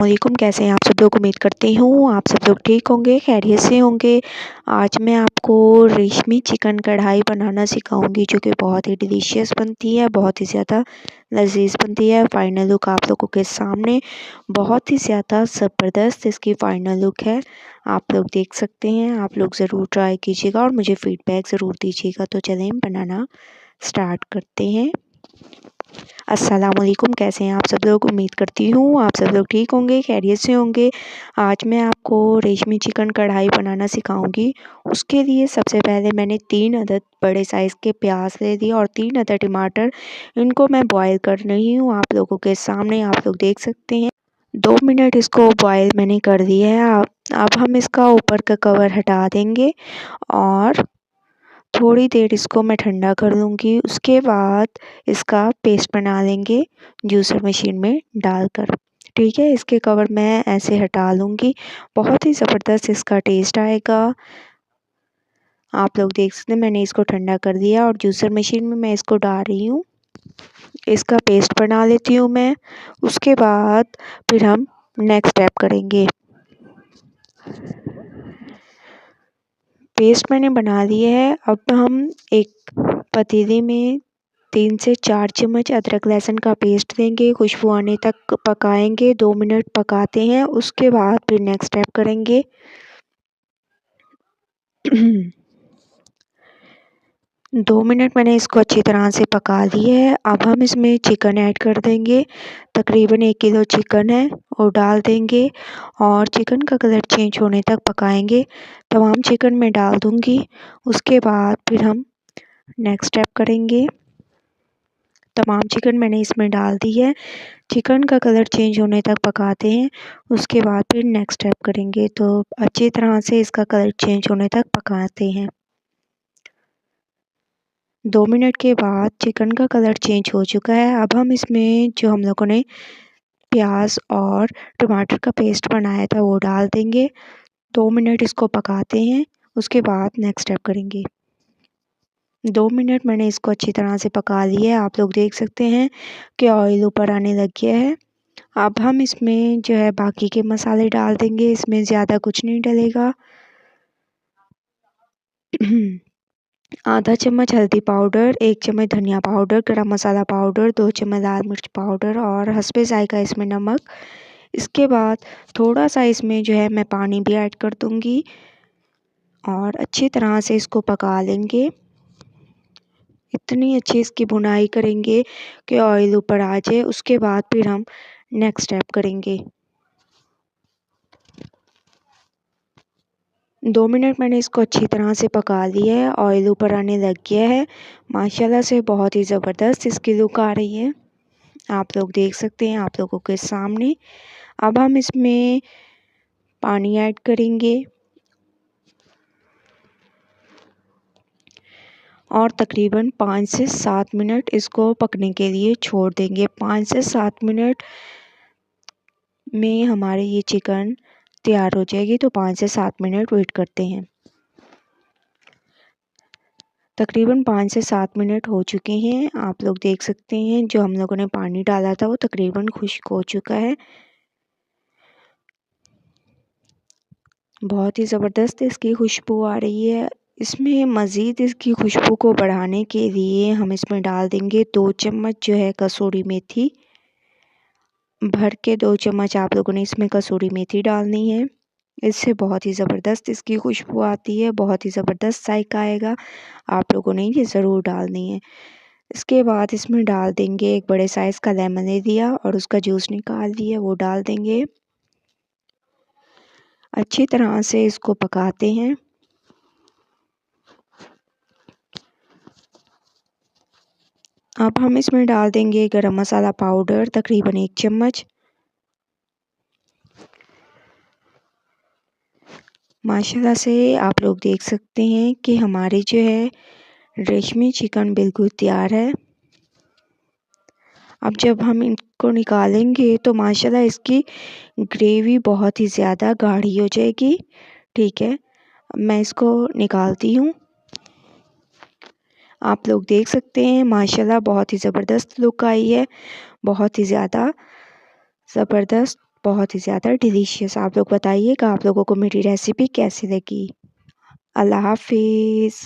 वालेकुम, कैसे हैं आप सब लोग। उम्मीद करती हूँ आप सब लोग ठीक होंगे, खैरियत से होंगे। आज मैं आपको रेशमी चिकन कढ़ाई बनाना सिखाऊंगी जो कि बहुत ही डिलीशियस बनती है, बहुत ही ज़्यादा लजीज बनती है। फाइनल लुक आप लोगों के सामने बहुत ही ज़्यादा ज़बरदस्त इसकी फ़ाइनल लुक है, आप लोग देख सकते हैं। आप लोग ज़रूर ट्राई कीजिएगा और मुझे फ़ीडबैक ज़रूर दीजिएगा। तो चलें बनाना स्टार्ट करते हैं। अस्सलाम वालेकुम, कैसे हैं आप सब लोग। उम्मीद करती हूँ आप सब लोग ठीक होंगे, खैरियत से होंगे। आज मैं आपको रेशमी चिकन कढ़ाई बनाना सिखाऊंगी। उसके लिए सबसे पहले मैंने 3 अदद बड़े साइज़ के प्याज ले लिए और 3 अदद टमाटर। इनको मैं बॉईल कर रही हूँ आप लोगों के सामने, आप लोग देख सकते हैं। 2 मिनट इसको बॉईल मैंने कर दिया है। अब हम इसका ऊपर का कवर हटा देंगे और थोड़ी देर इसको मैं ठंडा कर लूँगी। उसके बाद इसका पेस्ट बना लेंगे जूसर मशीन में डालकर। ठीक है, इसके कवर मैं ऐसे हटा लूँगी। बहुत ही ज़बरदस्त इसका टेस्ट आएगा। आप लोग देख सकते हैं मैंने इसको ठंडा कर दिया और जूसर मशीन में मैं इसको डाल रही हूँ। इसका पेस्ट बना लेती हूँ मैं। उसके बाद फिर हम नेक्स्ट स्टेप करेंगे। पेस्ट मैंने बना लिया है। अब हम एक पतीले में 3 से 4 चम्मच अदरक लहसुन का पेस्ट देंगे, खुशबू आने तक पकाएंगे। 2 मिनट पकाते हैं। उसके बाद फिर नेक्स्ट स्टेप करेंगे। 2 मिनट मैंने इसको अच्छी तरह से पका लिया है। अब हम इसमें चिकन ऐड कर देंगे। तकरीबन 1 किलो चिकन है और डाल देंगे और चिकन का कलर चेंज होने तक पकाएंगे। तमाम चिकन में डाल दूंगी। उसके बाद फिर हम नेक्स्ट स्टेप करेंगे। तमाम चिकन मैंने इसमें डाल दी है। चिकन का कलर चेंज होने तक पकाते हैं। उसके बाद फिर नेक्स्ट स्टेप करेंगे। तो अच्छी तरह से इसका कलर चेंज होने तक पकाते हैं। 2 मिनट के बाद चिकन का कलर चेंज हो चुका है। अब हम इसमें जो हम लोगों ने प्याज और टमाटर का पेस्ट बनाया था वो डाल देंगे। 2 मिनट इसको पकाते हैं। उसके बाद नेक्स्ट स्टेप करेंगे। 2 मिनट मैंने इसको अच्छी तरह से पका लिया है। आप लोग देख सकते हैं कि ऑयल ऊपर आने लग गया है। अब हम इसमें जो है बाकी के मसाले डाल देंगे। इसमें ज़्यादा कुछ नहीं डलेगा। आधा चम्मच हल्दी पाउडर, 1 चम्मच धनिया पाउडर, गरम मसाला पाउडर, 2 चम्मच लाल मिर्च पाउडर और हस्बे जायका इसमें नमक। इसके बाद थोड़ा सा इसमें जो है मैं पानी भी ऐड कर दूंगी और अच्छी तरह से इसको पका लेंगे। इतनी अच्छी इसकी भुनाई करेंगे कि ऑयल ऊपर आ जाए। उसके बाद फिर हम नेक्स्ट स्टेप करेंगे। 2 मिनट मैंने इसको अच्छी तरह से पका लिया है। ऑयल ऊपर आने लग गया है। माशाल्लाह से बहुत ही ज़बरदस्त इसकी लुक आ रही है, आप लोग देख सकते हैं आप लोगों के सामने। अब हम इसमें पानी ऐड करेंगे और तकरीबन 5 से 7 मिनट इसको पकने के लिए छोड़ देंगे। 5 से 7 मिनट में हमारे ये चिकन तैयार हो जाएगी। तो 5 से 7 मिनट वेट करते हैं। तकरीबन 5 से 7 मिनट हो चुके हैं। आप लोग देख सकते हैं जो हम लोगों ने पानी डाला था वो तकरीबन खुश्क हो चुका है। बहुत ही ज़बरदस्त इसकी खुशबू आ रही है। इसमें मज़ीद इसकी खुशबू को बढ़ाने के लिए हम इसमें डाल देंगे 2 चम्मच जो है कसूरी मेथी। भर के 2 चम्मच आप लोगों ने इसमें कसूरी मेथी डालनी है। इससे बहुत ही ज़बरदस्त इसकी खुशबू आती है, बहुत ही ज़बरदस्त जायका आएगा। आप लोगों ने ये ज़रूर डालनी है। इसके बाद इसमें डाल देंगे एक बड़े साइज़ का लेमन ले लिया और उसका जूस निकाल लिया, वो डाल देंगे। अच्छी तरह से इसको पकाते हैं। अब हम इसमें डाल देंगे गरम मसाला पाउडर तकरीबन 1 चम्मच। माशाल्लाह से आप लोग देख सकते हैं कि हमारी जो है रेशमी चिकन बिल्कुल तैयार है। अब जब हम इनको निकालेंगे तो माशाल्लाह इसकी ग्रेवी बहुत ही ज़्यादा गाढ़ी हो जाएगी। ठीक है, मैं इसको निकालती हूँ। आप लोग देख सकते हैं माशाल्लाह बहुत ही ज़बरदस्त लुक आई है, बहुत ही ज़्यादा ज़बरदस्त बहुत ही ज़्यादा डिलीशियस। आप लोग बताइएगा आप लोगों को मेरी रेसिपी कैसी लगी। अल्लाह हाफिज़।